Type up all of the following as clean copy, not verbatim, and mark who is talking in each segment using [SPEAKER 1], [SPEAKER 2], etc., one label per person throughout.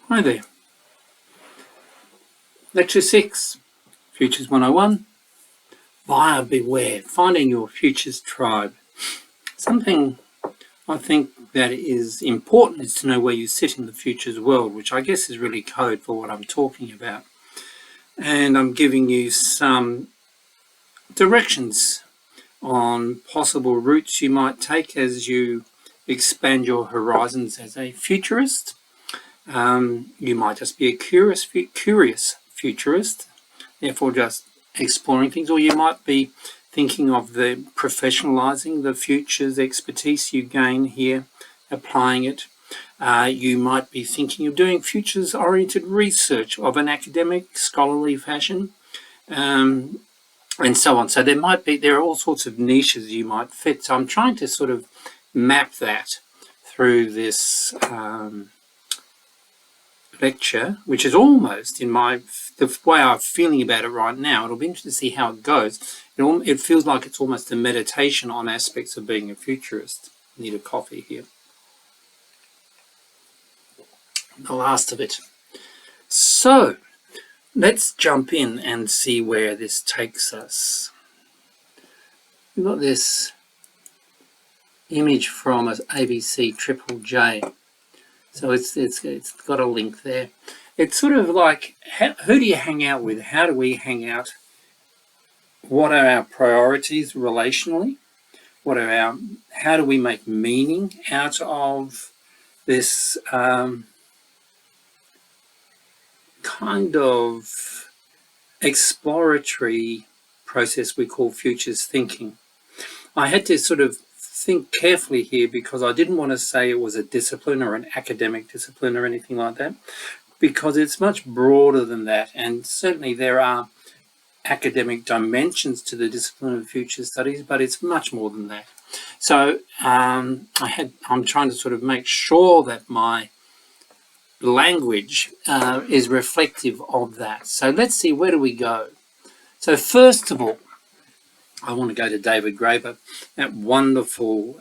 [SPEAKER 1] Hi there. Lecture 6, Futures 101, Buyer Beware, Finding Your Futures Tribe. Something I think that is important is to know where you sit in the futures world, which I guess is really code for what I'm talking about. And I'm giving you some directions on possible routes you might take as you expand your horizons as a futurist. You might just be a curious futurist, therefore just exploring things, or you might be thinking of the professionalizing the futures expertise you gain here, applying it. You might be thinking of doing futures-oriented research of an academic, scholarly fashion, and so on. So there are all sorts of niches you might fit. So I'm trying to sort of map that through this lecture, which is almost in the way I'm feeling about it right now. It'll be interesting to see how it goes. It feels like it's almost a meditation on aspects of being a futurist. I need a coffee here. The last of it. So let's jump in and see where this takes us. We've got this image from an ABC Triple J. So it's got a link there. It's sort of like, who do you hang out with? How do we hang out? What are our priorities relationally? How do we make meaning out of this kind of exploratory process we call futures thinking? I had to sort of think carefully here because I didn't want to say it was a discipline or an academic discipline or anything like that, because it's much broader than that, and certainly there are academic dimensions to the discipline of future studies, but it's much more than that. So I'm trying to sort of make sure that my language is reflective of that. So let's see, where do we go? So first of all, I want to go to David Graeber, that wonderful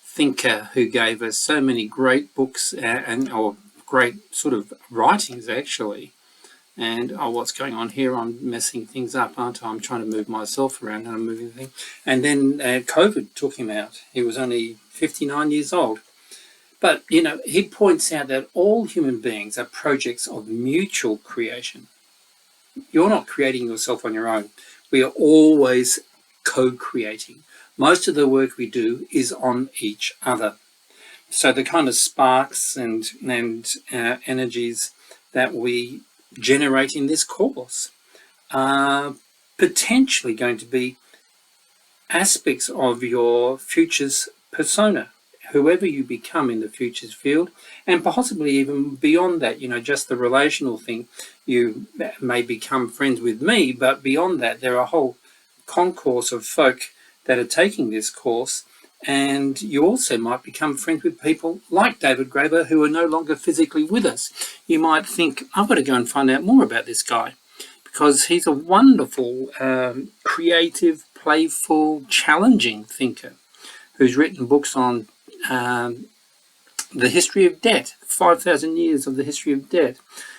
[SPEAKER 1] thinker who gave us so many great books or great sort of writings, actually. And what's going on here? I'm messing things up, aren't I? I'm trying to move myself around and I'm moving things. And then COVID took him out. He was only 59 years old. But, you know, he points out that all human beings are projects of mutual creation. You're not creating yourself on your own. We are always co-creating. Most of the work we do is on each other. So the kind of sparks and energies that we generate in this course are potentially going to be aspects of your futures persona, whoever you become in the futures field, and possibly even beyond that, you know, just the relational thing. You may become friends with me, but beyond that, there are a whole concourse of folk that are taking this course, and you also might become friends with people like David Graeber who are no longer physically with us. You might think, I've got to go and find out more about this guy, because he's a wonderful, creative, playful, challenging thinker who's written books on the history of debt, 5,000 years of the history of debt.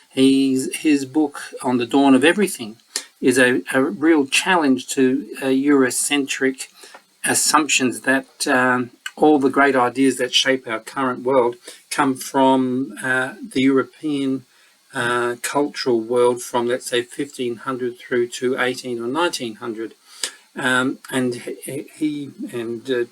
[SPEAKER 1] His book on the dawn of everything is a real challenge to Eurocentric assumptions that all the great ideas that shape our current world come from the European cultural world from, let's say, 1500 through to 18 or 1900. And he and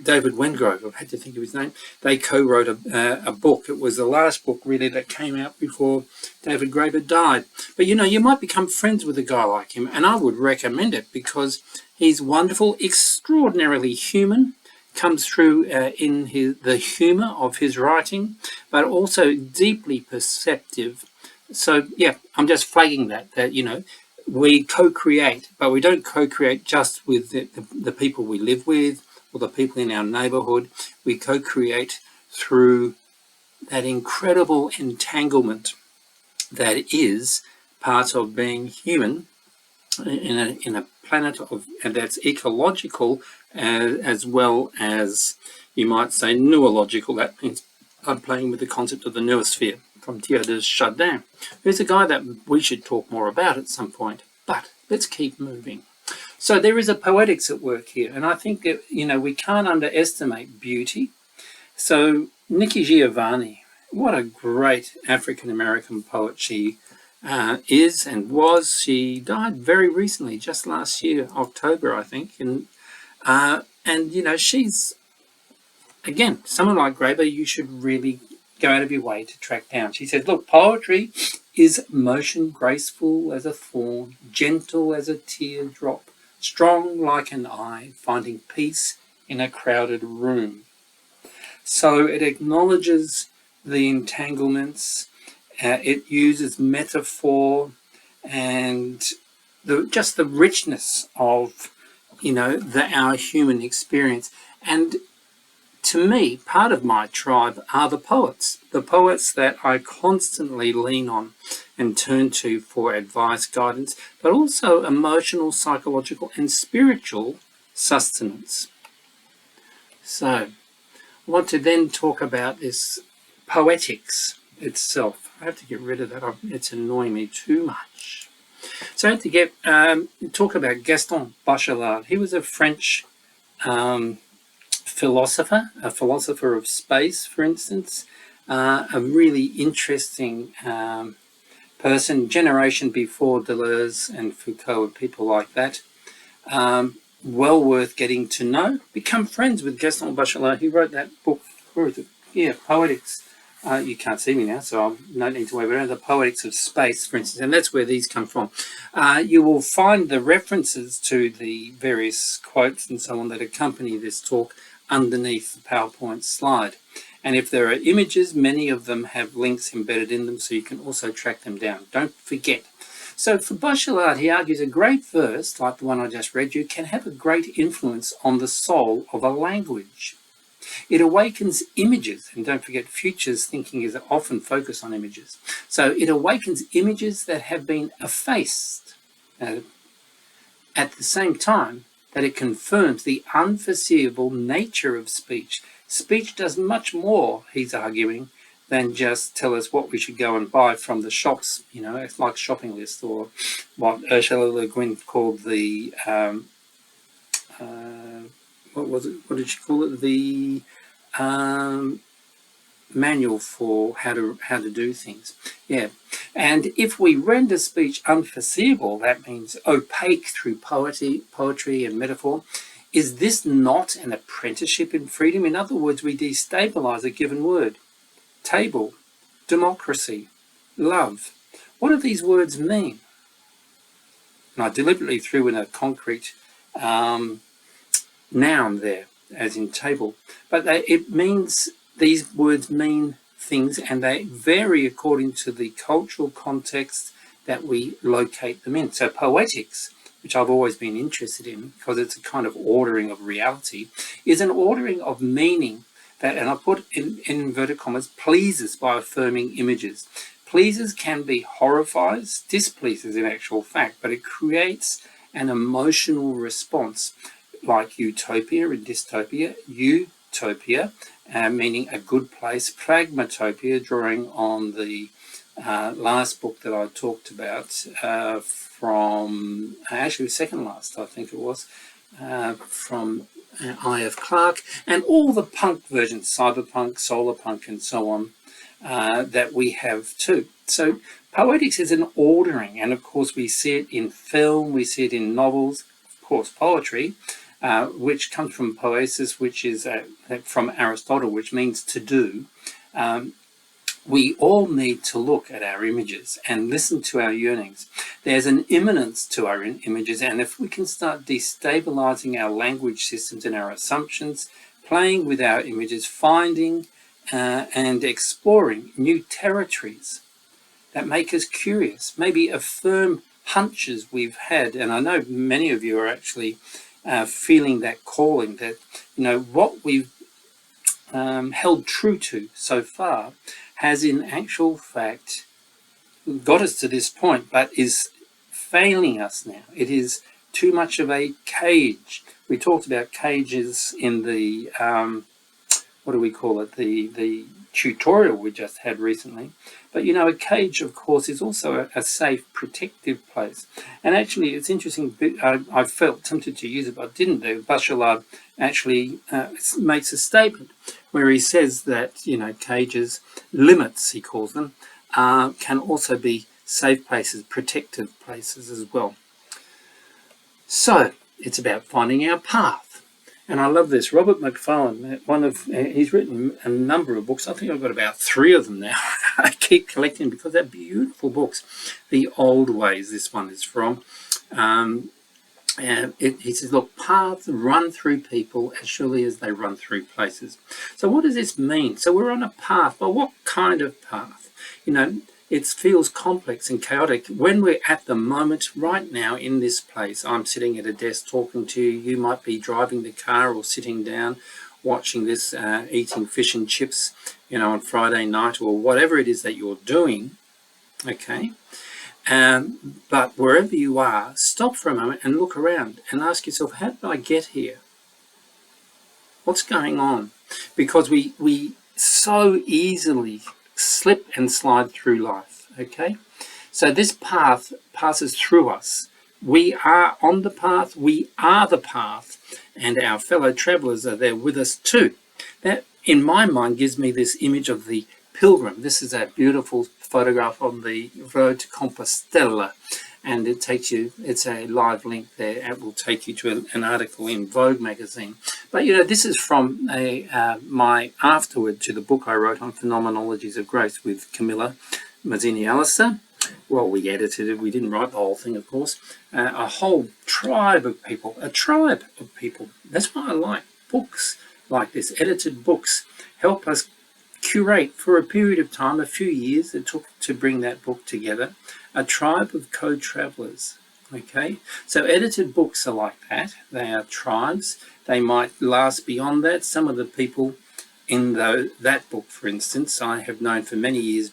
[SPEAKER 1] David Wengrove, I've had to think of his name, they co-wrote a book. It was the last book really that came out before David Graeber died. But you know, you might become friends with a guy like him, and I would recommend it because he's wonderful, extraordinarily human, comes through in the humour of his writing, but also deeply perceptive. So yeah, I'm just flagging that you know, we co-create, but we don't co-create just with the people we live with or the people in our neighbourhood. We co-create through that incredible entanglement that is part of being human in a planet and that's ecological as well as, you might say, noological. That means I'm playing with the concept of the noosphere from Teilhard de Chardin, who's a guy that we should talk more about at some point. But let's keep moving. So there is a poetics at work here, and I think that, we can't underestimate beauty. So Nikki Giovanni, what a great African-American poet she is and was. She died very recently, just last year, October, I think. And she's, again, someone like Graeber, you should really go out of your way to track down. She says, look, poetry is motion graceful as a thorn, gentle as a teardrop, strong like an eye, finding peace in a crowded room. So it acknowledges the entanglements, it uses metaphor and just the richness of, our human experience. And to me, part of my tribe are the poets that I constantly lean on and turn to for advice, guidance, but also emotional, psychological, and spiritual sustenance. So I want to then talk about this poetics itself. I have to get rid of that. It's annoying me too much. So I have to talk about Gaston Bachelard. He was a French philosopher, a philosopher of space, for instance, a really interesting person, generation before Deleuze and Foucault and people like that. Well worth getting to know. Become friends with Gaston Bachelard. He wrote that book, where is it? Yeah, Poetics. You can't see me now, so I don't need to worry about it. The Poetics of Space, for instance, and that's where these come from. You will find the references to the various quotes and so on that accompany this talk underneath the PowerPoint slide. And if there are images, many of them have links embedded in them, so you can also track them down. Don't forget. So for Bachelard, he argues a great verse, like the one I just read you, can have a great influence on the soul of a language. It awakens images, and don't forget, futures thinking is often focused on images. So it awakens images that have been effaced. At the same time that it confirms the unforeseeable nature of speech. Speech does much more, he's arguing, than just tell us what we should go and buy from the shops. It's like shopping lists, or what Ursula Le Guin called the what was it? What did she call it? The manual for how to do things. Yeah. And if we render speech unforeseeable, that means opaque through poetry and metaphor. Is this not an apprenticeship in freedom? In other words, we destabilize a given word. Table, democracy, love. What do these words mean? And I deliberately threw in a concrete noun there, as in table. But these words mean things, and they vary according to the cultural context that we locate them in. So poetics, which I've always been interested in because it's a kind of ordering of reality, is an ordering of meaning that, and I put in inverted commas, pleases by affirming images. Pleases can be horrifies, displeases in actual fact, but it creates an emotional response, like utopia and dystopia. Utopia, meaning a good place. Pragmatopia, drawing on the last book that I talked about from, actually second last, I think it was, from I.F. Clarke, and all the punk versions, cyberpunk, solarpunk, and so on, that we have too. So poetics is an ordering, and of course we see it in film, we see it in novels, of course poetry, which comes from poesis, which is from Aristotle, which means to do. We all need to look at our images and listen to our yearnings. There's an immanence to our images, and if we can start destabilizing our language systems and our assumptions, playing with our images, finding and exploring new territories that make us curious, maybe affirm hunches we've had, and I know many of you are actually feeling that calling, that what we've held true to so far has in actual fact got us to this point, but is failing us now. It is too much of a cage. We talked about cages in the, what do we call it, the tutorial we just had recently. But, you know, a cage, of course, is also a safe, protective place. And actually, it's interesting, I felt tempted to use it, but I didn't do. Bachelard actually makes a statement where he says that, you know, cages, limits, he calls them, can also be safe places, protective places as well. So, it's about finding our path. And I love this. Robert Macfarlane, he's written a number of books. I think I've got about 3 of them now. I keep collecting because they're beautiful books. The Old Ways, this one is from. He says, look, paths run through people as surely as they run through places. So what does this mean? So we're on a path. Well, what kind of path? You know, it feels complex and chaotic. When we're at the moment, right now in this place, I'm sitting at a desk talking to you. You might be driving the car or sitting down watching this, eating fish and chips, you know, on Friday night or whatever it is that you're doing, okay? But wherever you are, stop for a moment and look around and ask yourself, how did I get here? What's going on? Because we so easily slip and slide through life, okay? So this path passes through us. We are on the path, we are the path, and our fellow travellers are there with us too. That, in my mind, gives me this image of the pilgrim. This is a beautiful photograph on the road to Compostela, and it takes you, it's a live link there, it will take you to an article in Vogue magazine. But you know, this is from my afterword to the book I wrote on Phenomenologies of Grace with Camilla Mazzini-Alistair. Well, we edited it, we didn't write the whole thing, of course. A whole tribe of people, That's why I like books like this. Edited books help us curate for a period of time, a few years it took to bring that book together, a tribe of co-travelers, okay? So edited books are like that. They are tribes. They might last beyond that. Some of the people in that book, for instance, I have known for many years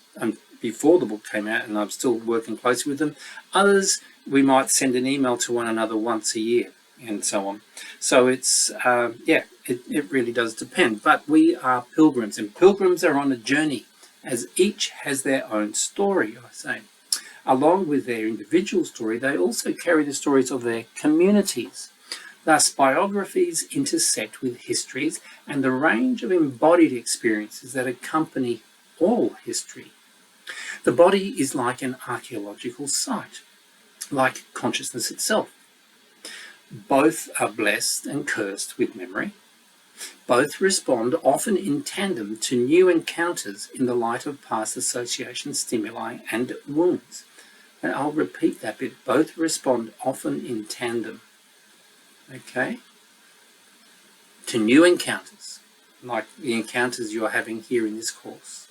[SPEAKER 1] before the book came out, and I'm still working closely with them. Others, we might send an email to one another once a year and so on. So it's, it really does depend. But we are pilgrims, and pilgrims are on a journey, as each has their own story, I say. Along with their individual story, they also carry the stories of their communities. Thus, biographies intersect with histories and the range of embodied experiences that accompany all history. The body is like an archaeological site, like consciousness itself. Both are blessed and cursed with memory. Both respond often in tandem to new encounters in the light of past association, stimuli, and wounds. And I'll repeat that bit. Both respond often in tandem, okay, to new encounters, like the encounters you're having here in this course,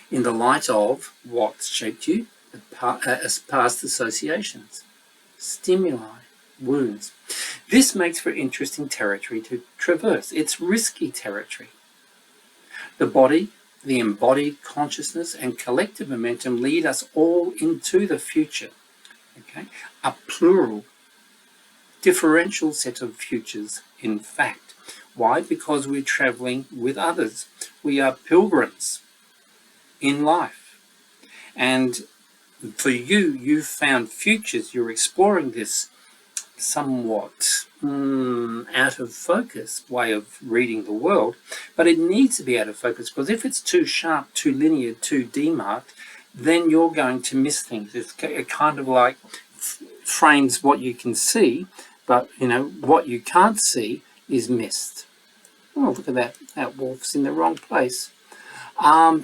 [SPEAKER 1] in the light of what shaped you, as past associations, stimuli, wounds. This makes for interesting territory to traverse. It's risky territory. The body, the embodied consciousness, and collective momentum lead us all into the future. Okay? A plural, differential set of futures, in fact. Why? Because we're traveling with others. We are pilgrims in life. And for you, you've found futures. You're exploring this somewhat out of focus way of reading the world, but it needs to be out of focus, because if it's too sharp, too linear, too demarked, then you're going to miss things. It kind of like frames what you can see, but you know what you can't see is missed. Oh, look at that! That wolf's in the wrong place. I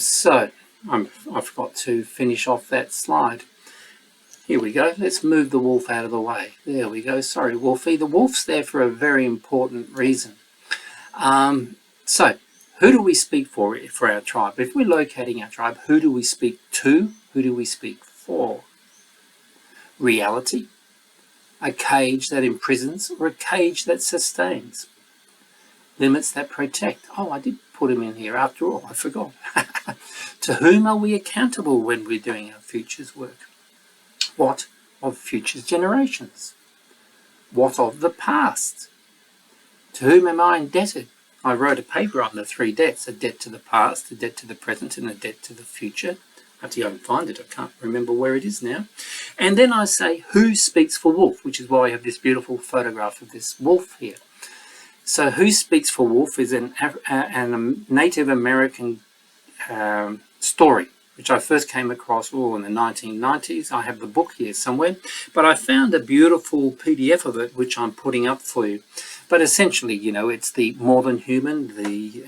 [SPEAKER 1] forgot to finish off that slide. Here we go. Let's move the wolf out of the way. There we go. Sorry, Wolfie. The wolf's there for a very important reason. So, who do we speak for our tribe? If we're locating our tribe, who do we speak to? Who do we speak for? Reality, a cage that imprisons, or a cage that sustains? Limits that protect. Oh, I did put him in here after all. I forgot. To whom are we accountable when we're doing our futures work? What of future generations? What of the past? To whom am I indebted? I wrote a paper on the 3 debts, a debt to the past, a debt to the present, and a debt to the future. I have to go and find it. I can't remember where it is now. And then I say, who speaks for Wolf, which is why I have this beautiful photograph of this wolf here. So who speaks for Wolf is a Native American story, which I first came across in the 1990s. I have the book here somewhere, but I found a beautiful PDF of it, which I'm putting up for you. But essentially, you know, it's the more than human, the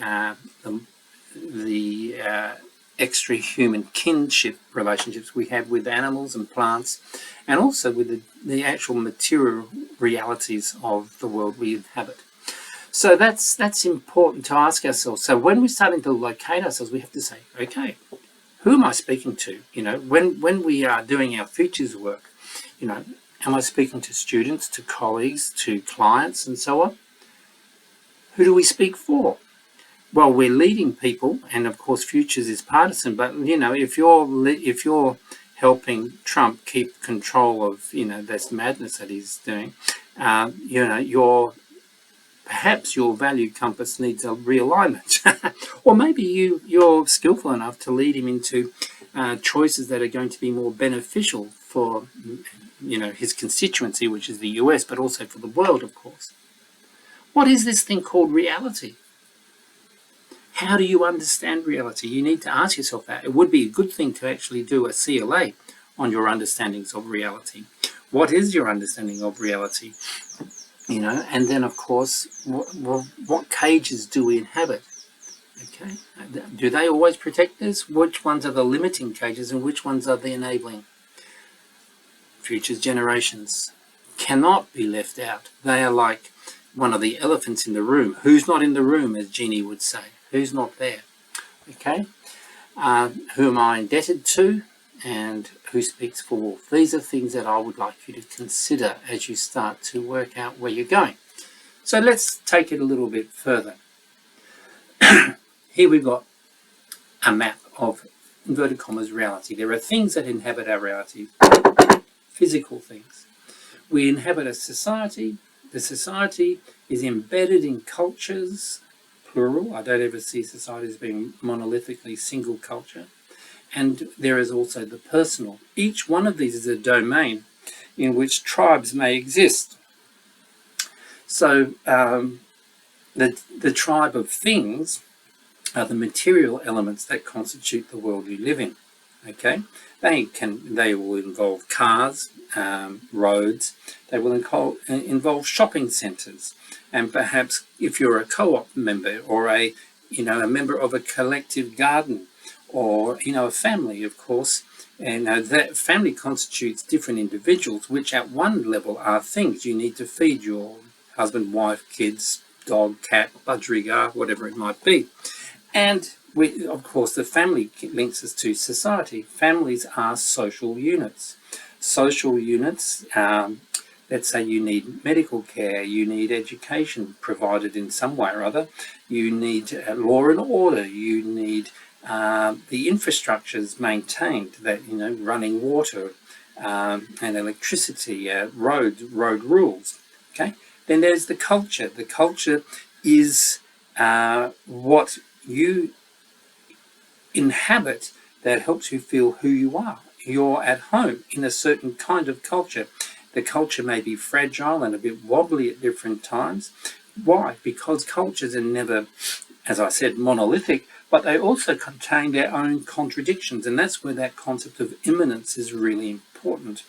[SPEAKER 1] extra-human kinship relationships we have with animals and plants, and also with the actual material realities of the world we inhabit. So that's important to ask ourselves. So when we're starting to locate ourselves, we have to say, okay, who am I speaking to? You know, when we are doing our futures work, you know, am I speaking to students, to colleagues, to clients, and so on? Who do we speak for? Well, we're leading people, and of course, futures is partisan. But you know, if you're helping Trump keep control of, you know, this madness that he's doing, you know, perhaps your value compass needs a realignment, or maybe you're skillful enough to lead him into choices that are going to be more beneficial for, you know, his constituency, which is the US, but also for the world, of course. What is this thing called reality? How do you understand reality? You need to ask yourself that. It would be a good thing to actually do a CLA on your understandings of reality. What is your understanding of reality? You know, and then of course, what cages do we inhabit? Okay, do they always protect us? Which ones are the limiting cages and which ones are the enabling? Future generations cannot be left out. They are like one of the elephants in the room. Who's not in the room, as Jeannie would say? Who's not there? Okay, who am I indebted to? And who speaks for Wolf? These are things that I would like you to consider as you start to work out where you're going. So let's take it a little bit further. Here we've got a map of, inverted commas, reality. There are things that inhabit our reality, physical things. We inhabit a society. The society is embedded in cultures, plural. I don't ever see society as being monolithically single culture. And there is also the personal. Each one of these is a domain in which tribes may exist. So the tribe of things are the material elements that constitute the world you live in. Okay, they will involve cars, roads. They will involve shopping centres, and perhaps if you're a co-op member or a member of a collective garden, or a family, of course, and that family constitutes different individuals, which at one level are things. You need to feed your husband, wife, kids, dog, cat, budgerigar, whatever it might be. And of course, the family links us to society. Families are social units. Social units, let's say you need medical care, you need education provided in some way or other, you need law and order, you need the infrastructures maintained, that running water and electricity, road rules. Okay, then there's the culture. The culture is what you inhabit that helps you feel who you are. You're at home in a certain kind of culture. The culture may be fragile and a bit wobbly at different times. Why? Because cultures are never, as I said, monolithic, but they also contain their own contradictions, and that's where that concept of immanence is really important.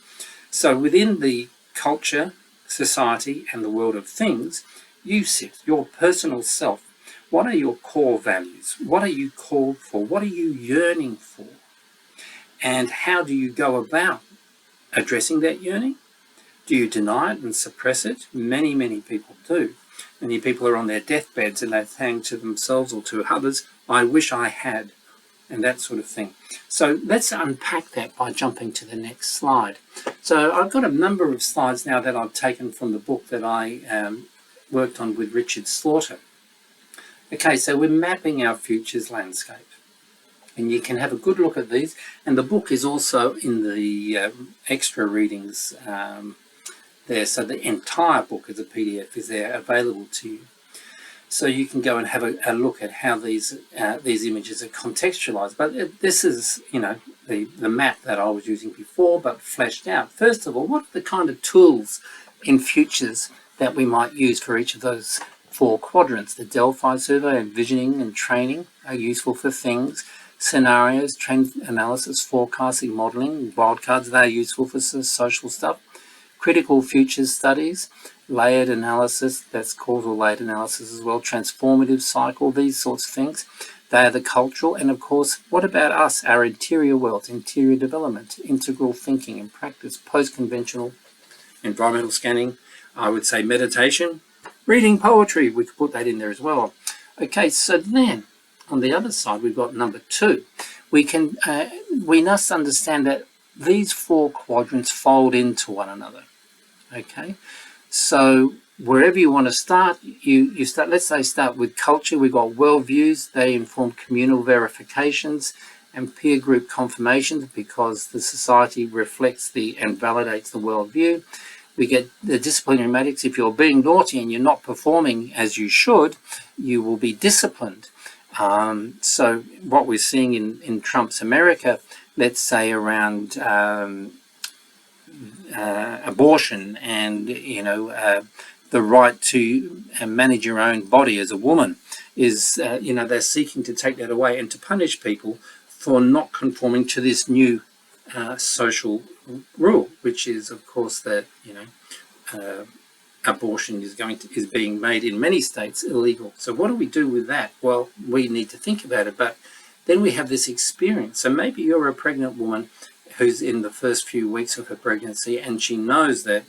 [SPEAKER 1] So within the culture, society, and the world of things, you sit, your personal self. What are your core values? What are you called for? What are you yearning for? And how do you go about addressing that yearning? Do you deny it and suppress it? Many, many people do. Many people are on their deathbeds and they're saying to themselves or to others, I wish I had, and that sort of thing. So let's unpack that by jumping to the next slide. So I've got a number of slides now that I've taken from the book that I worked on with Richard Slaughter. Okay, so we're mapping our futures landscape. And you can have a good look at these. And the book is also in the extra readings there. So the entire book as a PDF is there available to you. So you can go and have a look at how these images are contextualized. But this is, the map that I was using before, but fleshed out. First of all, what are the kind of tools in futures that we might use for each of those 4 quadrants? The Delphi survey, envisioning and training are useful for things. Scenarios, trend analysis, forecasting, modeling, wildcards, they're useful for social stuff. Critical futures studies, layered analysis, that's causal layered analysis as well, transformative cycle, these sorts of things. They are the cultural. And of course, what about us, our interior worlds, interior development, integral thinking and practice, post-conventional, environmental scanning, I would say meditation, reading poetry, we could put that in there as well. Okay, so then on the other side, we've got number 2. We must understand that these 4 quadrants fold into one another. Okay, so wherever you want to start, you start. Let's say start with culture. We've got worldviews. They inform communal verifications and peer group confirmations because the society reflects and validates the worldview. We get the disciplinary matrix. If you're being naughty and you're not performing as you should, you will be disciplined. So what we're seeing in Trump's America, let's say around abortion and the right to manage your own body as a woman is they're seeking to take that away and to punish people for not conforming to this new social rule, which is of course that abortion is being made in many states illegal. So what do we do with that? Well, we need to think about it, but then we have this experience. So maybe you're a pregnant woman who's in the first few weeks of her pregnancy and she knows that,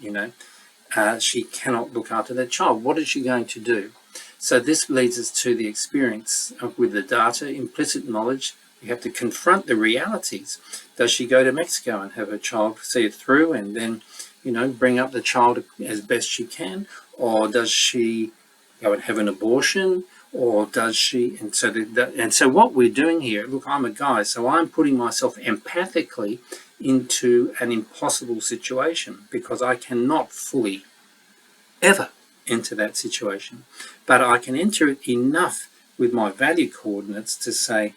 [SPEAKER 1] she cannot look after that child. What is she going to do? So this leads us to the experience with the data, implicit knowledge. You have to confront the realities. Does she go to Mexico and have her child see it through and then, bring up the child as best she can? Or does she go and have an abortion? Or does she? And so what we're doing here, look, I'm a guy, so I'm putting myself empathically into an impossible situation because I cannot fully ever enter that situation. But I can enter it enough with my value coordinates to say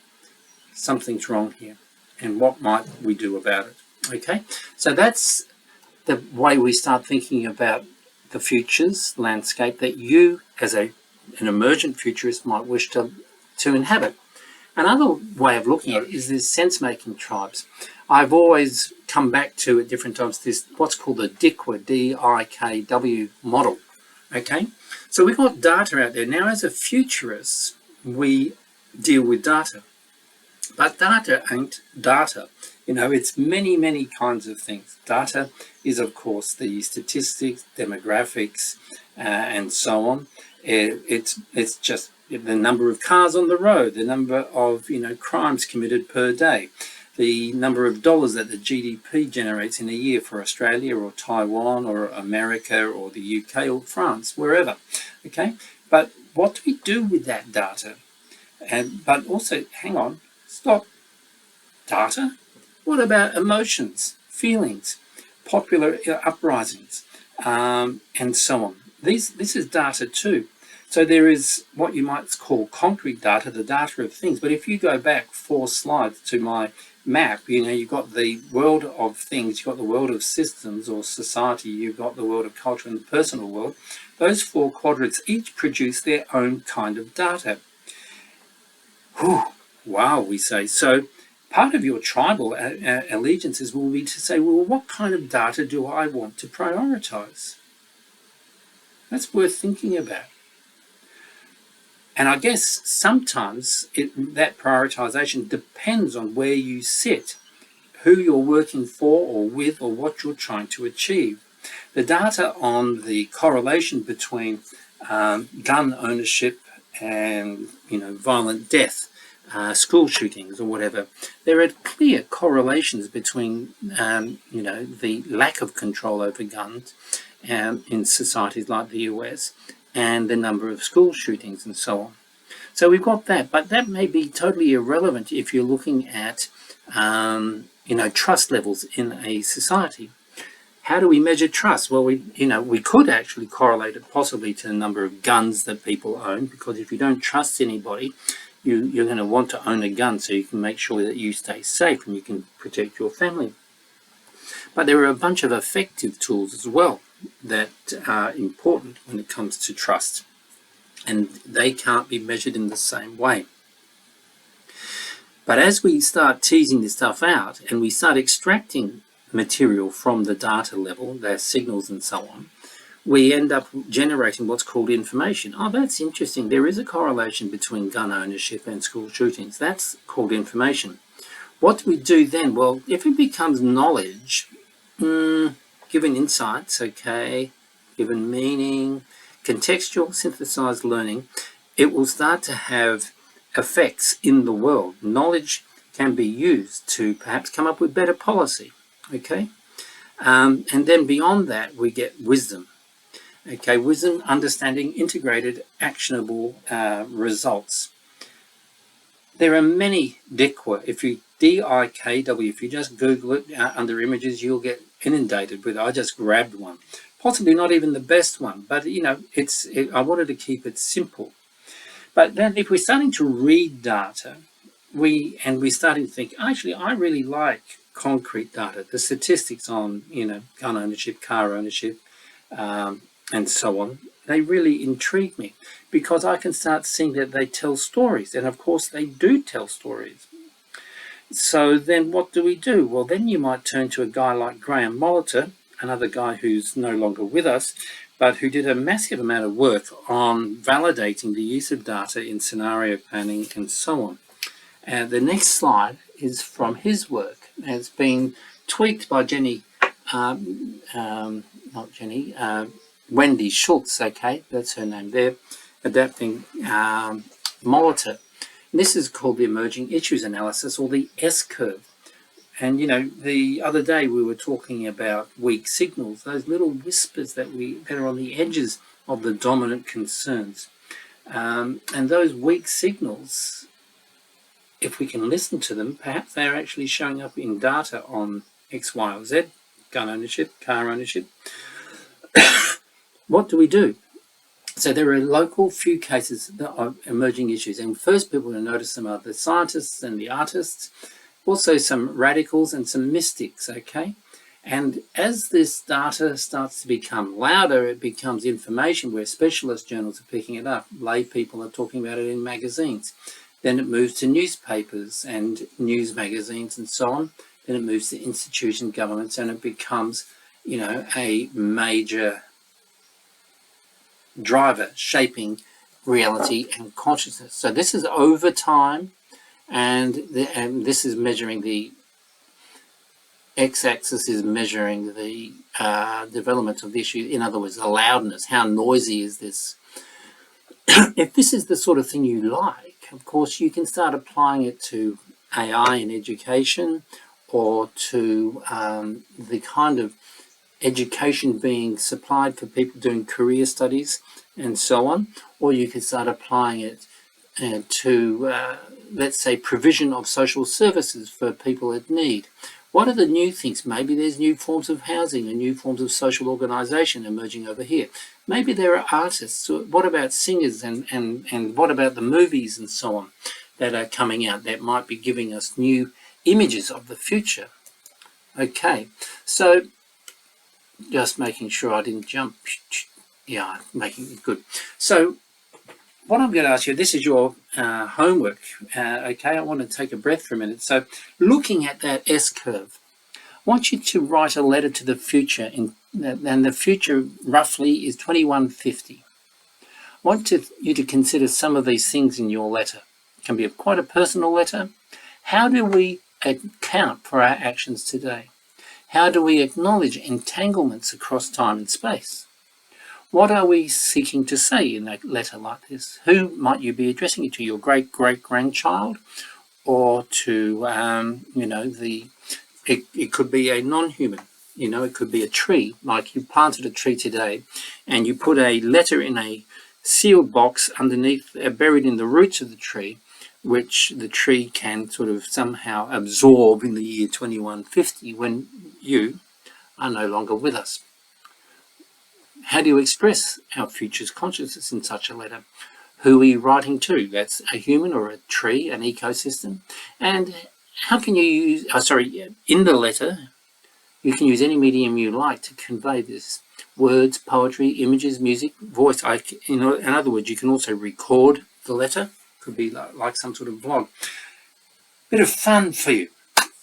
[SPEAKER 1] something's wrong here and what might we do about it. Okay, so that's the way we start thinking about the futures landscape that you as an emergent futurist might wish to inhabit. Another way of looking at it is these sense-making tribes. I've always come back to at different times this what's called the DIKW, D-I-K-W model. Okay, so we've got data out there. Now as a futurist, we deal with data. But data ain't data. It's many, many kinds of things. Data is, of course, the statistics, demographics, and so on. It's just the number of cars on the road, the number of crimes committed per day, the number of dollars that the GDP generates in a year for Australia or Taiwan or America or the UK or France, wherever. Okay, but what do we do with that data? But also, hang on, stop. Data? What about emotions, feelings, popular uprisings, and so on? This is data too. So there is what you might call concrete data, the data of things. But if you go back 4 slides to my map, you've got the world of things, you've got the world of systems or society, you've got the world of culture and the personal world. Those 4 quadrants each produce their own kind of data. Whew, wow, we say. So part of your tribal allegiances will be to say, well, what kind of data do I want to prioritize? That's worth thinking about. And I guess sometimes that prioritization depends on where you sit, who you're working for or with, or what you're trying to achieve. The data on the correlation between gun ownership and violent death, school shootings or whatever, there are clear correlations between the lack of control over guns in societies like the US and the number of school shootings and so on. So we've got that, but that may be totally irrelevant if you're looking at, trust levels in a society. How do we measure trust? Well, we could actually correlate it possibly to the number of guns that people own, because if you don't trust anybody, you're going to want to own a gun so you can make sure that you stay safe and you can protect your family. But there are a bunch of effective tools as well that are important when it comes to trust, and they can't be measured in the same way. But as we start teasing this stuff out and we start extracting material from the data level, their signals and so on, we end up generating what's called information. Oh, that's interesting. There is a correlation between gun ownership and school shootings. That's called information. What do we do then? Well, if it becomes knowledge, given insights, okay, given meaning, contextual synthesized learning, it will start to have effects in the world. Knowledge can be used to perhaps come up with better policy, okay? And then beyond that, we get wisdom. Okay, wisdom, understanding, integrated, actionable results. There are many DIKW. If you DIKW, if you just Google it under images, you'll get inundated with. I just grabbed one, possibly not even the best one, but I wanted to keep it simple. But then, if we're starting to read data, we're starting to think, actually, I really like concrete data, the statistics on gun ownership, car ownership, and so on. They really intrigue me because I can start seeing that they tell stories, and of course they do tell stories. So then what do we do? Well, then you might turn to a guy like Graham Molitor, another guy who's no longer with us, but who did a massive amount of work on validating the use of data in scenario planning and so on. And the next slide is from his work. It's been tweaked by Wendy Schultz, okay, that's her name there, adapting Molitor. And this is called the Emerging Issues Analysis, or the S-curve. And, the other day we were talking about weak signals, those little whispers that are on the edges of the dominant concerns. And those weak signals, if we can listen to them, perhaps they're actually showing up in data on X, Y, or Z, gun ownership, car ownership. What do we do? So there are local few cases of emerging issues, and first people to notice them are the scientists and the artists, also some radicals and some mystics, okay? And as this data starts to become louder, it becomes information where specialist journals are picking it up. Lay people are talking about it in magazines. Then it moves to newspapers and news magazines and so on. Then it moves to institutions, governments, and it becomes, a major driver shaping reality and consciousness. So this is over time, and this is measuring the x-axis is measuring the development of the issue. In other words, the loudness. How noisy is this? If this is the sort of thing you like, of course, you can start applying it to AI in education, or to the kind of education being supplied for people doing career studies and so on, or you could start applying it to, let's say, provision of social services for people in need. What are the new things? Maybe there's new forms of housing and new forms of social organisation emerging over here. Maybe there are artists. What about singers and what about the movies and so on that are coming out that might be giving us new images of the future? Okay, so just making sure I didn't jump. Yeah, making it good. So what I'm going to ask you, this is your homework, okay? I want to take a breath for a minute. So looking at that S-curve, I want you to write a letter to the future, and the future roughly is 2150. I want you to consider some of these things in your letter. It can be quite a personal letter. How do we account for our actions today? How do we acknowledge entanglements across time and space? What are we seeking to say in a letter like this? Who might you be addressing it to? Your great-great-grandchild? Or to, it could be a non-human. It could be a tree. Like you planted a tree today and you put a letter in a sealed box underneath, buried in the roots of the tree, which the tree can sort of somehow absorb in the year 2150 when you are no longer with us. How do you express our future's consciousness in such a letter? Who are you writing to? That's a human or a tree, an ecosystem. And how can you use, in the letter, you can use any medium you like to convey this. Words, poetry, images, music, voice. In other words, you can also record the letter. Could be like some sort of vlog. Bit of fun for you.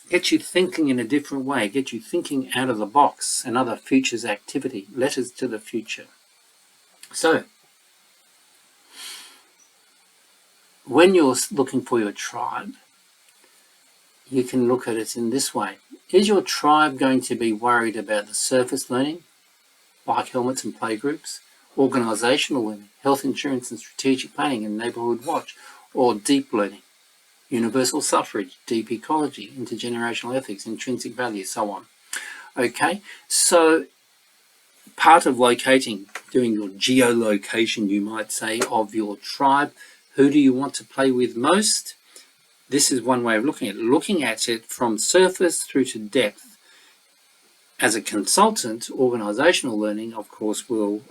[SPEAKER 1] Get you thinking in a different way. Get you thinking out of the box. Another futures activity. Letters to the future. So, when you're looking for your tribe, you can look at it in this way. Is your tribe going to be worried about the surface learning, bike helmets and playgroups, organisational learning, health insurance and strategic planning and neighbourhood watch, or deep learning, universal suffrage, deep ecology, intergenerational ethics, intrinsic value, so on? Okay, so part of locating, doing your geolocation, you might say, of your tribe, who do you want to play with most? This is one way of looking at it from surface through to depth. As a consultant, organisational learning, of course, will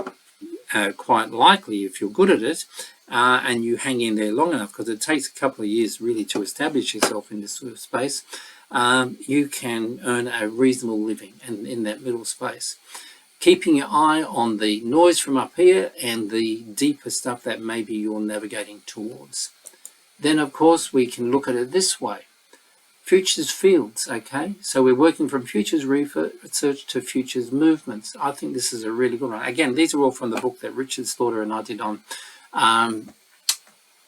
[SPEAKER 1] quite likely, if you're good at it, and you hang in there long enough, because it takes a couple of years really to establish yourself in this sort of space, you can earn a reasonable living in that middle space. Keeping your eye on the noise from up here and the deeper stuff that maybe you're navigating towards. Then, of course, we can look at it this way. Futures fields, okay? So we're working from futures research to futures movements. I think this is a really good one. Again, these are all from the book that Richard Slaughter and I did on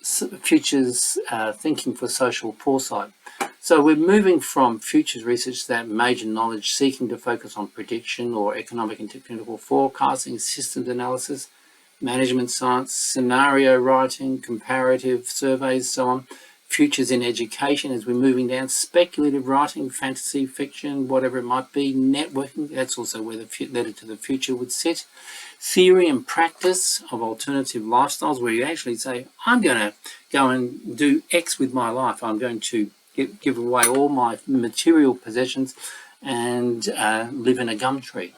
[SPEAKER 1] futures thinking for social foresight. So we're moving from futures research, that major knowledge, seeking to focus on prediction or economic and technical forecasting, systems analysis, management science, scenario writing, comparative surveys, so on. Futures in education as we're moving down, speculative writing, fantasy, fiction, whatever it might be, networking, that's also where the letter to the future would sit. Theory and practice of alternative lifestyles, where you actually say, I'm going to go and do X with my life. I'm going to give away all my material possessions and live in a gum tree,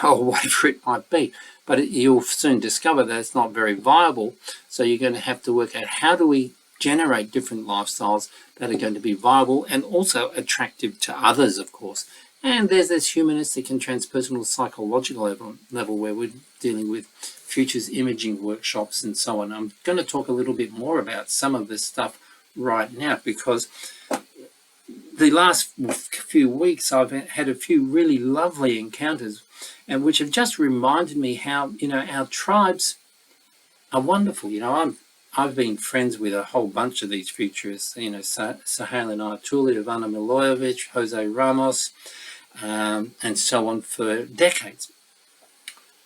[SPEAKER 1] or whatever it might be. But you'll soon discover that it's not very viable. So you're going to have to work out, how do we generate different lifestyles that are going to be viable and also attractive to others, of course. And there's this humanistic and transpersonal psychological level where we're dealing with futures imaging workshops and so on. I'm going to talk a little bit more about some of this stuff right now, because the last few weeks I've had a few really lovely encounters, and which have just reminded me how, our tribes are wonderful. I've been friends with a whole bunch of these futurists, Sahel and Anatoly, Ivana Milojevic, Jose Ramos, and so on for decades.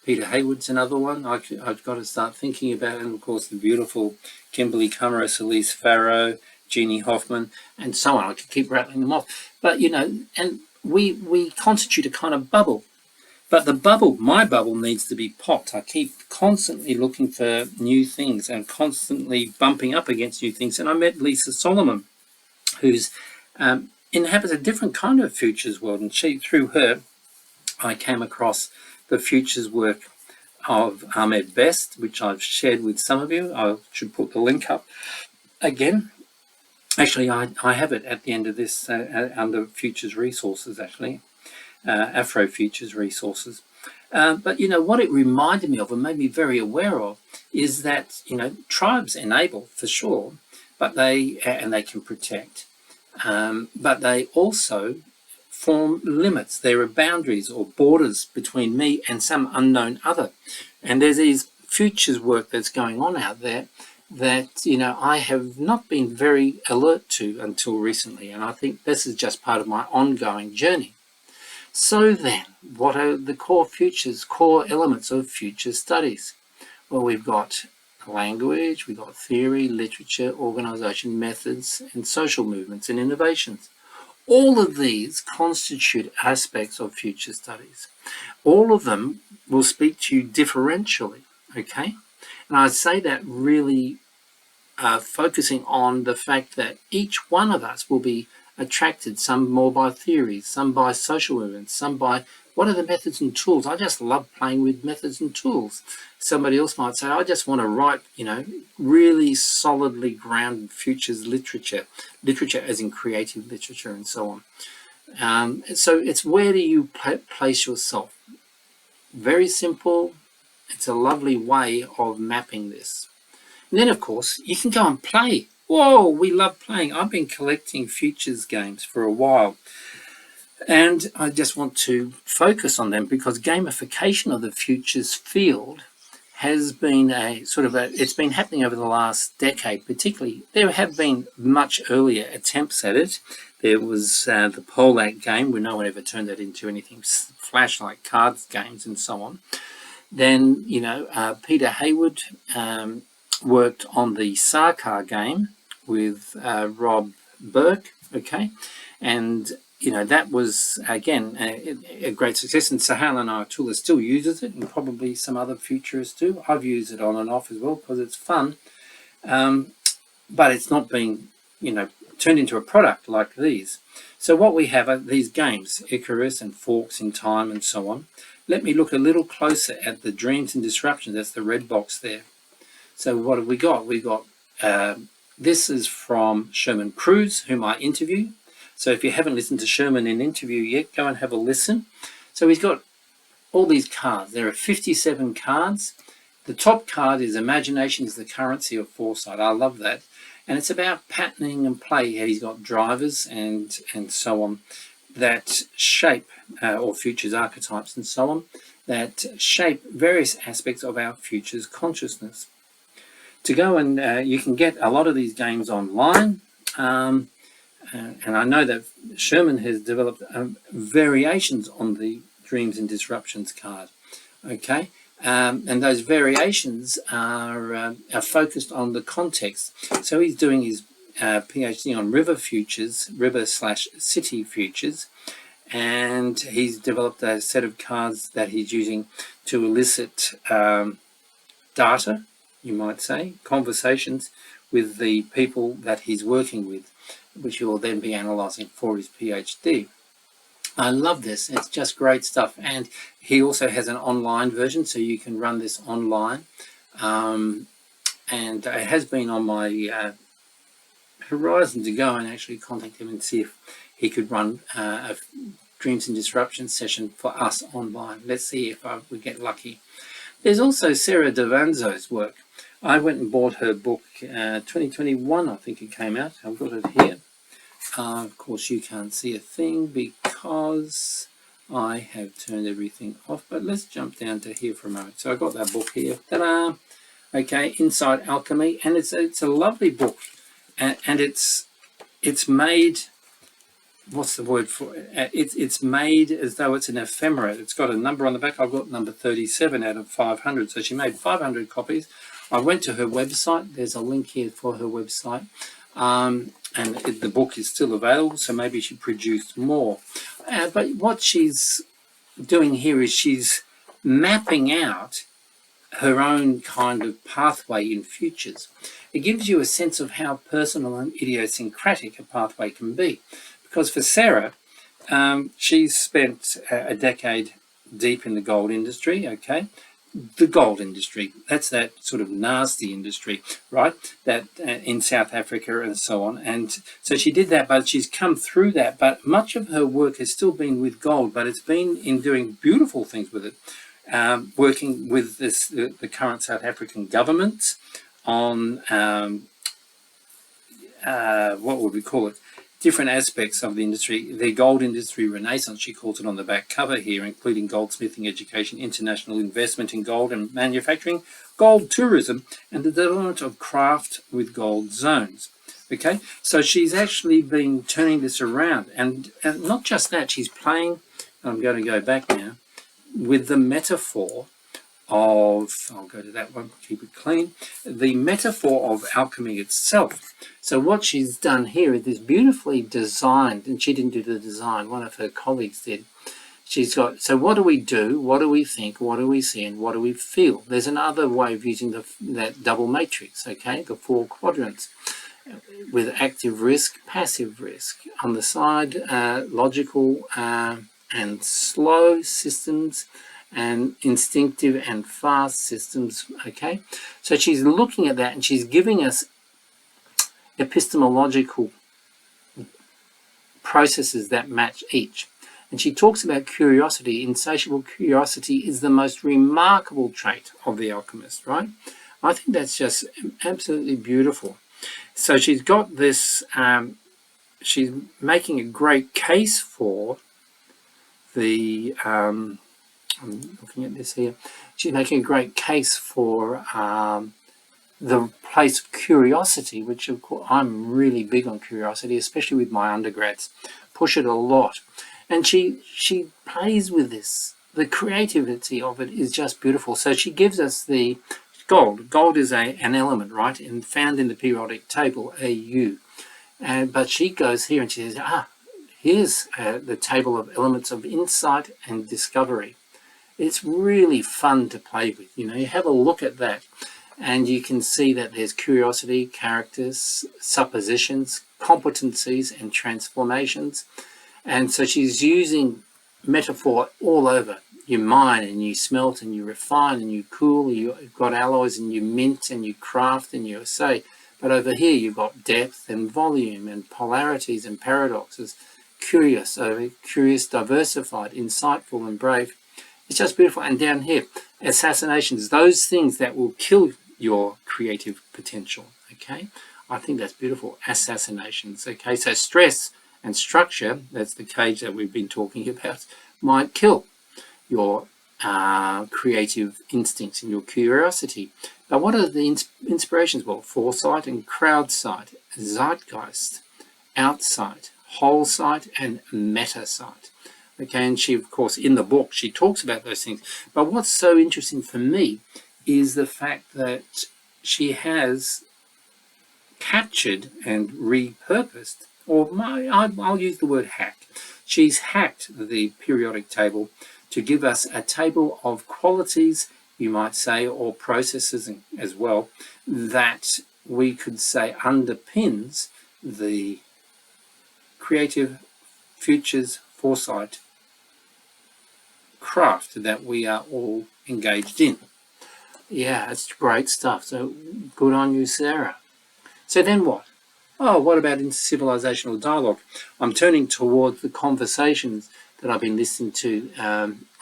[SPEAKER 1] Peter Hayward's another one I've got to start thinking about, and of course the beautiful Kimberly Cummeris, Elise Farrow, Jeannie Hoffman, and so on. I could keep rattling them off. But, and we constitute a kind of bubble. But my bubble needs to be popped. I keep constantly looking for new things and constantly bumping up against new things. And I met Lisa Solomon, who's inhabits a different kind of futures world. And through her, I came across the futures work of Ahmed Best, which I've shared with some of you. I should put the link up again. Actually, I have it at the end of this under Futures Resources, actually. Afro Futures Resources. But, what it reminded me of and made me very aware of is that, tribes enable, for sure, but they can protect. But they also form limits. There are boundaries or borders between me and some unknown other. And there's these futures work that's going on out there that, I have not been very alert to until recently. And I think this is just part of my ongoing journey. So then, what are the core elements of future studies? Well, we've got language, we've got theory, literature, organisation, methods, and social movements and innovations. All of these constitute aspects of future studies. All of them will speak to you differentially, okay? And I say that really focusing on the fact that each one of us will be attracted, some more by theories, some by social movements, some by what are the methods and tools. I just love playing with methods and tools. Somebody else might say, I just want to write, really solidly grounded futures literature as in creative literature and so on. So it's where do you place yourself? Very simple. It's a lovely way of mapping this. And then, of course, you can go and play. Whoa, we love playing. I've been collecting futures games for a while. And I just want to focus on them because gamification of the futures field has been it's been happening over the last decade particularly. There have been much earlier attempts at it. There was the Pollack game, where no one ever turned that into anything flash-like cards games and so on. Then, Peter Hayward worked on the Sarkar game with Rob Burke, okay? And, that was, again, a great success. And Sahal and Ayatollah still uses it, and probably some other futurists do. I've used it on and off as well because it's fun. But it's not being, turned into a product like these. So what we have are these games, Icarus and Forks in Time and so on. Let me look a little closer at the Dreams and Disruption. That's the red box there. So what have we got? We got, this is from Sherman Cruz, whom I interviewed. So if you haven't listened to Sherman in interview yet, go and have a listen. So he's got all these cards. There are 57 cards. The top card is Imagination is the Currency of Foresight. I love that. And it's about patterning and play. He's got drivers and so on that shape, or futures archetypes and so on, that shape various aspects of our futures consciousness. To go and you can get a lot of these games online, and I know that Sherman has developed variations on the Dreams and Disruptions card, okay? And those variations are focused on the context. So he's doing his PhD on river futures, river/city futures, and he's developed a set of cards that he's using to elicit data, you might say, conversations with the people that he's working with, which he will then be analysing for his PhD. I love this. It's just great stuff. And he also has an online version, so you can run this online. And it has been on my horizon to go and actually contact him and see if he could run a Dreams and Disruption session for us online. Let's see if we get lucky. There's also Sarah Davanzo's work. I went and bought her book, 2021, I think it came out. I've got it here. Of course, you can't see a thing because I have turned everything off, but let's jump down to here for a moment. So I got that book here. Ta-da! Okay, Inside Alchemy, and it's a lovely book, and it's made. What's the word for it? It's made as though it's an ephemera. It's got a number on the back. I've got number 37 out of 500. So she made 500 copies. I went to her website. There's a link here for her website. And the book is still available, so maybe she produced more. But what she's doing here is she's mapping out her own kind of pathway in futures. It gives you a sense of how personal and idiosyncratic a pathway can be. Because for Sarah, she's spent a decade deep in the gold industry, okay? The gold industry, that's that sort of nasty industry, right? That in South Africa and so on. And so she did that, but she's come through that. But much of her work has still been with gold, but it's been in doing beautiful things with it. Working with the current South African government on, what would we call it? Different aspects of the industry, the gold industry renaissance, she calls it on the back cover here, including goldsmithing education, international investment in gold and manufacturing, gold tourism, and the development of craft with gold zones. Okay, so she's actually been turning this around, and not just that, she's playing, I'm going to go back now, with the metaphor of, I'll go to that one, keep it clean, the metaphor of alchemy itself. So what she's done here is this beautifully designed, and she didn't do the design, one of her colleagues did. she's got, so what do we do? What do we think? What do we see? And what do we feel? There's another way of using that double matrix, okay? The 4 quadrants with active risk, passive risk. On the side, logical and slow systems, and instinctive and fast systems, okay? So she's looking at that and she's giving us epistemological processes that match each. And she talks about curiosity. Insatiable curiosity is the most remarkable trait of the alchemist, right? I think that's just absolutely beautiful. So she's got this, she's making a great case for the, I'm looking at this here, she's making a great case for the place of curiosity, which of course I'm really big on curiosity, especially with my undergrads, push it a lot. And she plays with this. The creativity of it is just beautiful. So she gives us the gold. Gold is an element, right, and found in the periodic table, AU. But she goes here and she says, here's the table of elements of insight and discovery. It's really fun to play with. You know, you have a look at that and you can see that there's curiosity, characters, suppositions, competencies, and transformations. And so she's using metaphor all over. You mine and you smelt and you refine and you cool, you've got alloys and you mint and you craft and you assay. But over here you've got depth and volume and polarities and paradoxes, curious, diversified, insightful and brave. It's just beautiful. And down here, assassinations, those things that will kill your creative potential, okay? I think that's beautiful. Assassinations, okay? So stress and structure, that's the cage that we've been talking about, might kill your creative instincts and your curiosity. But what are the inspirations? Well, foresight and crowd sight, zeitgeist, outsight, whole sight, and meta sight. Okay, and she, of course, in the book, she talks about those things. But what's so interesting for me is the fact that she has captured and repurposed, or I'll use the word hack. She's hacked the periodic table to give us a table of qualities, you might say, or processes as well, that we could say underpins the creative futures foresight craft that we are all engaged in. Yeah, it's great stuff. So good on you, Sarah. So then what? Oh, what about intercivilizational dialogue? I'm turning towards the conversations that I've been listening to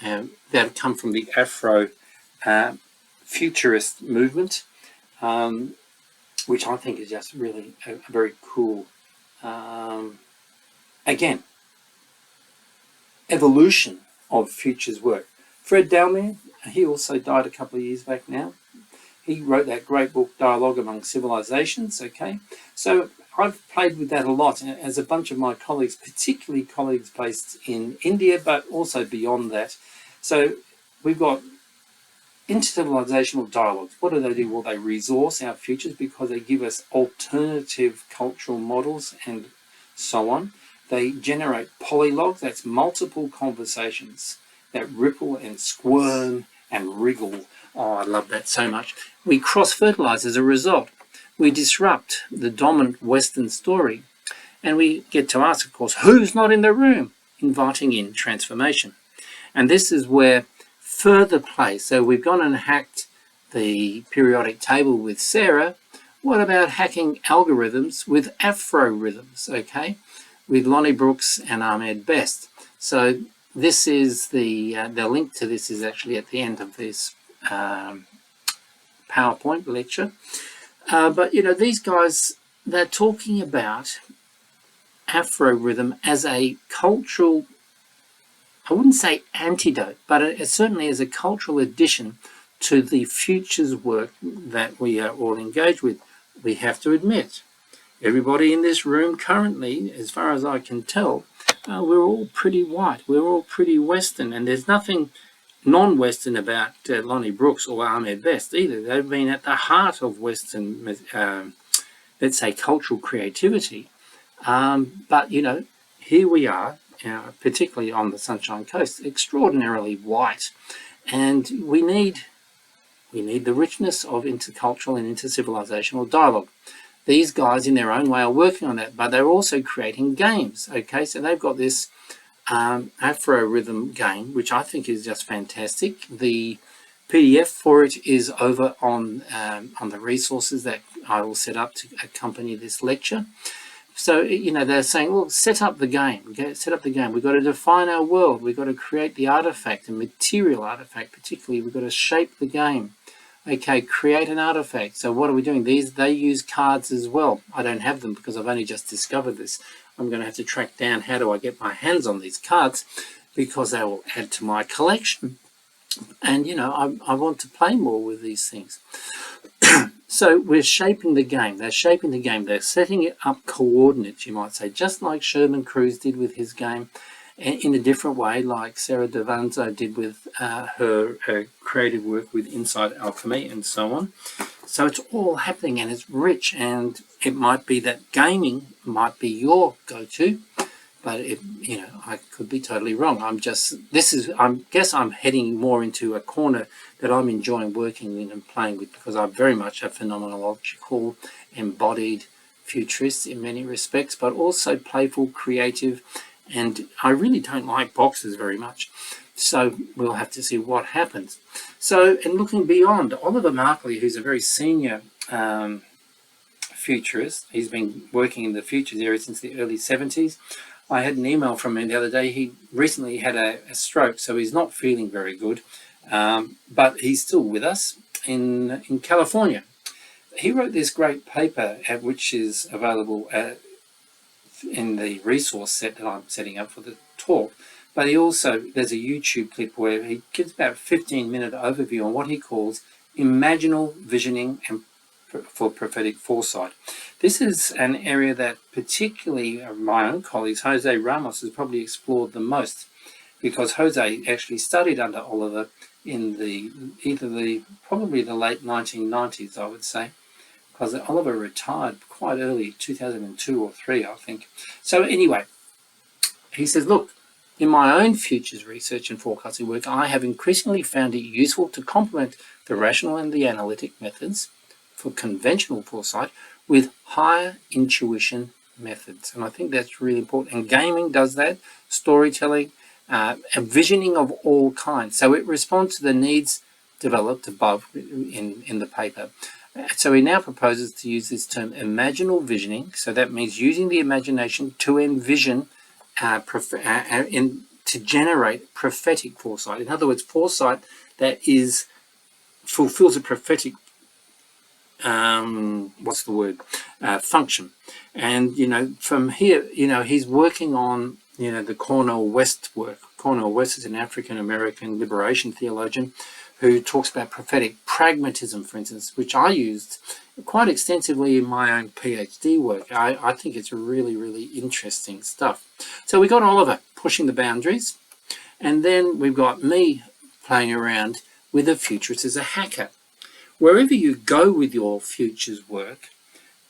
[SPEAKER 1] that have come from the Afro-futurist movement, which I think is just really a very cool, again, evolution of futures work. Fred Dalmir, he also died a couple of years back now. He wrote that great book, Dialogue Among Civilizations, okay? So I've played with that a lot as a bunch of my colleagues, particularly colleagues based in India, but also beyond that. So we've got intercivilizational dialogues. What do? Well, they resource our futures because they give us alternative cultural models and so on. They generate polylogs, that's multiple conversations that ripple and squirm and wriggle. Oh, I love that so much. We cross-fertilize as a result. We disrupt the dominant Western story. And we get to ask, of course, who's not in the room? Inviting in transformation. And this is where further play. So we've gone and hacked the periodic table with Sarah. What about hacking algorithms with Afro rhythms, okay? With Lonnie Brooks and Ahmed Best. So this is the link to this is actually at the end of this PowerPoint lecture. But, you know, these guys, they're talking about Afro rhythm as a cultural, I wouldn't say antidote, but it certainly is a cultural addition to the futures work that we are all engaged with. We have to admit, everybody in this room currently, as far as I can tell, we're all pretty white, we're all pretty Western, and there's nothing non-Western about Lonnie Brooks or Ahmed Best either. They've been at the heart of Western, let's say, cultural creativity. But, you know, here we are, particularly on the Sunshine Coast, extraordinarily white. And we need the richness of intercultural and intercivilizational dialogue. These guys, in their own way, are working on that, but they're also creating games. Okay, so they've got this Afro rhythm game, which I think is just fantastic. The PDF for it is over on the resources that I will set up to accompany this lecture. So, they're saying, well, set up the game. Okay, set up the game. We've got to define our world. We've got to create the artifact, the material artifact particularly. We've got to shape the game. Okay, create an artifact. So what are we doing? They use cards as well. I don't have them because I've only just discovered this. I'm going to have to track down how do I get my hands on these cards because they will add to my collection. And, I want to play more with these things. So we're shaping the game. They're shaping the game. They're setting it up coordinates, you might say, just like Sherman Cruz did with his game, in a different way, like Sarah Davanzo did with her creative work with Inside Alchemy and so on. So it's all happening and it's rich, and it might be that gaming might be your go-to, but I could be totally wrong. I guess I'm heading more into a corner that I'm enjoying working in and playing with because I'm very much a phenomenological, embodied futurist in many respects, but also playful, creative, and I really don't like boxes very much. So we'll have to see what happens. So, and looking beyond, Oliver Markley, who's a very senior futurist, he's been working in the futures area since the early 70s. I had an email from him the other day. He recently had a stroke, so he's not feeling very good, but he's still with us in California. He wrote this great paper, which is available in the resource set that I'm setting up for the talk. But there's a YouTube clip where he gives about a 15-minute overview on what he calls imaginal visioning and for prophetic foresight. This is an area that particularly my own colleagues, Jose Ramos, has probably explored the most, because Jose actually studied under Oliver in probably the late 1990s, I would say, because Oliver retired quite early, 2002 or 3, I think. So anyway, he says, look, in my own futures research and forecasting work, I have increasingly found it useful to complement the rational and the analytic methods for conventional foresight with higher intuition methods. And I think that's really important. And gaming does that, storytelling, and visioning of all kinds. So it responds to the needs developed above in the paper. So he now proposes to use this term imaginal visioning. So that means using the imagination to envision, to generate prophetic foresight. In other words, foresight that fulfills a prophetic function. And from here, he's working on the Cornel West work. Cornel West is an African American liberation theologian who talks about prophetic pragmatism, for instance, which I used quite extensively in my own PhD work. I think it's really, really interesting stuff. So we got Oliver pushing the boundaries, and then we've got me playing around with the futurist as a hacker. Wherever you go with your futures work,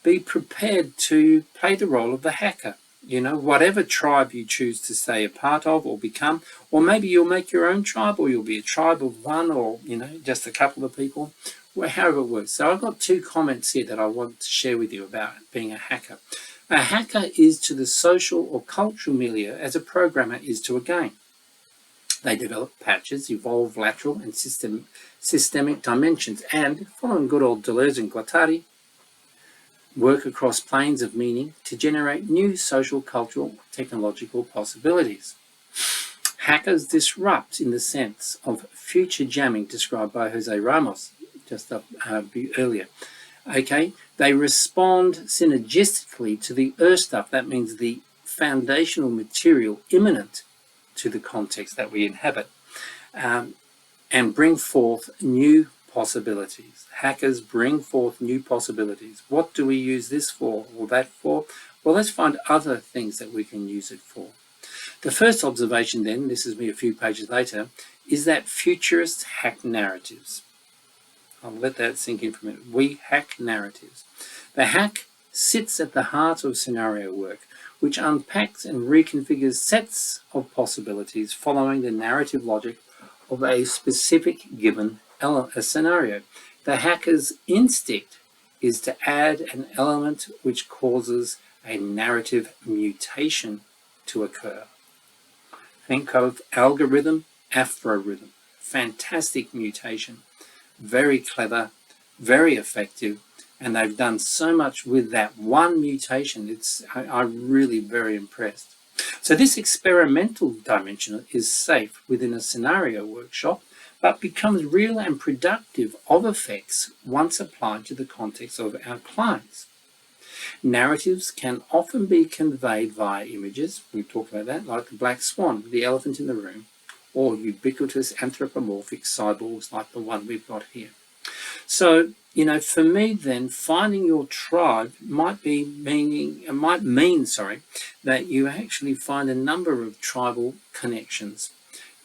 [SPEAKER 1] be prepared to play the role of the hacker. Whatever tribe you choose to stay a part of or become, or maybe you'll make your own tribe, or you'll be a tribe of one, or, just a couple of people, however it works. So I've got 2 comments here that I want to share with you about being a hacker. A hacker is to the social or cultural milieu as a programmer is to a game. They develop patches, evolve lateral and systemic dimensions, and, following good old Deleuze and Guattari, work across planes of meaning to generate new social, cultural, technological possibilities. Hackers disrupt in the sense of future jamming described by Jose Ramos just earlier. Okay, they respond synergistically to the earth stuff. That means the foundational material imminent to the context that we inhabit, and bring forth new possibilities. Hackers bring forth new possibilities. What do we use this for or that for? Well, let's find other things that we can use it for. The first observation then, this is me a few pages later, is that futurists hack narratives. I'll let that sink in for a minute. We hack narratives. The hack sits at the heart of scenario work. which unpacks and reconfigures sets of possibilities following the narrative logic of a specific given scenario. The hacker's instinct is to add an element which causes a narrative mutation to occur. Think of algorithm, algorithm. Fantastic mutation. Very clever, very effective, and they've done so much with that one mutation. I'm really very impressed. So this experimental dimension is safe within a scenario workshop, but becomes real and productive of effects once applied to the context of our clients. Narratives can often be conveyed via images, we've talked about that, like the black swan, the elephant in the room, or ubiquitous anthropomorphic cyborgs like the one we've got here. So, for me then, finding your tribe might mean that you actually find a number of tribal connections,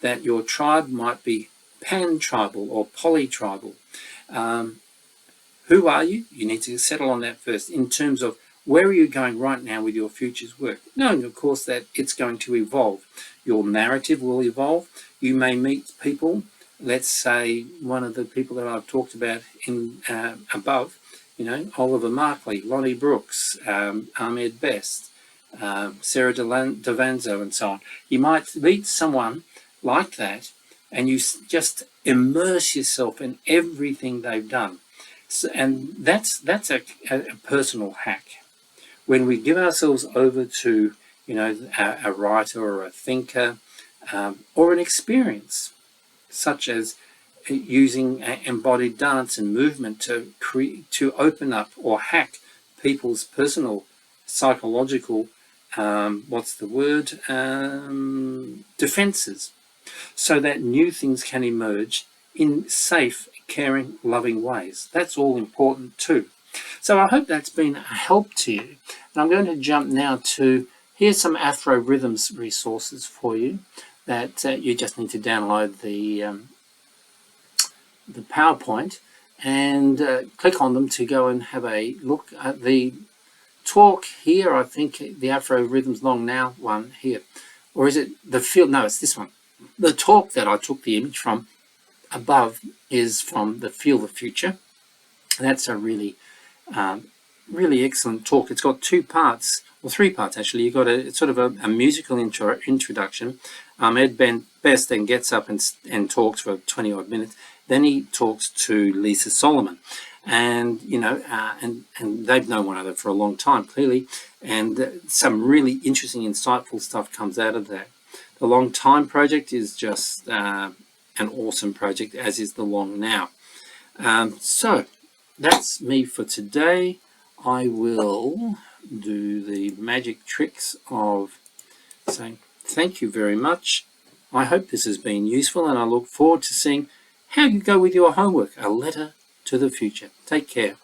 [SPEAKER 1] that your tribe might be pan-tribal or poly-tribal. Who are you? You need to settle on that first in terms of where are you going right now with your future's work, knowing, of course, that it's going to evolve. Your narrative will evolve. You may meet people, let's say one of the people that I've talked about above, Oliver Markley, Lonnie Brooks, Ahmed Best, Sarah Devanzo, and so on. You might meet someone like that and you just immerse yourself in everything they've done. So, and that's a personal hack. When we give ourselves over to, a writer or a thinker or an experience, such as using embodied dance and movement to open up or hack people's personal psychological, defenses, so that new things can emerge in safe, caring, loving ways. That's all important too. So I hope that's been a help to you. And I'm going to jump now to, here's some Afro Rhythms resources for you that you just need to download the PowerPoint and click on them to go and have a look at the talk here. I think the Afro Rhythms Long Now one here. Or is it the field? No, it's this one. The talk that I took the image from above is from the Feel the Future. That's a really excellent talk. It's got two parts, or three parts actually. You've got a sort of a musical introduction. Ed Best then gets up and talks for 20 odd minutes. Then he talks to Lisa Solomon, and and they've known one another for a long time, clearly, and some really interesting, insightful stuff comes out of that. The Long Time project is just an awesome project, as is the Long Now. So that's me for today. I will do the magic tricks of saying thank you very much. I hope this has been useful, and I look forward to seeing how you go with your homework, A Letter to the Future. Take care.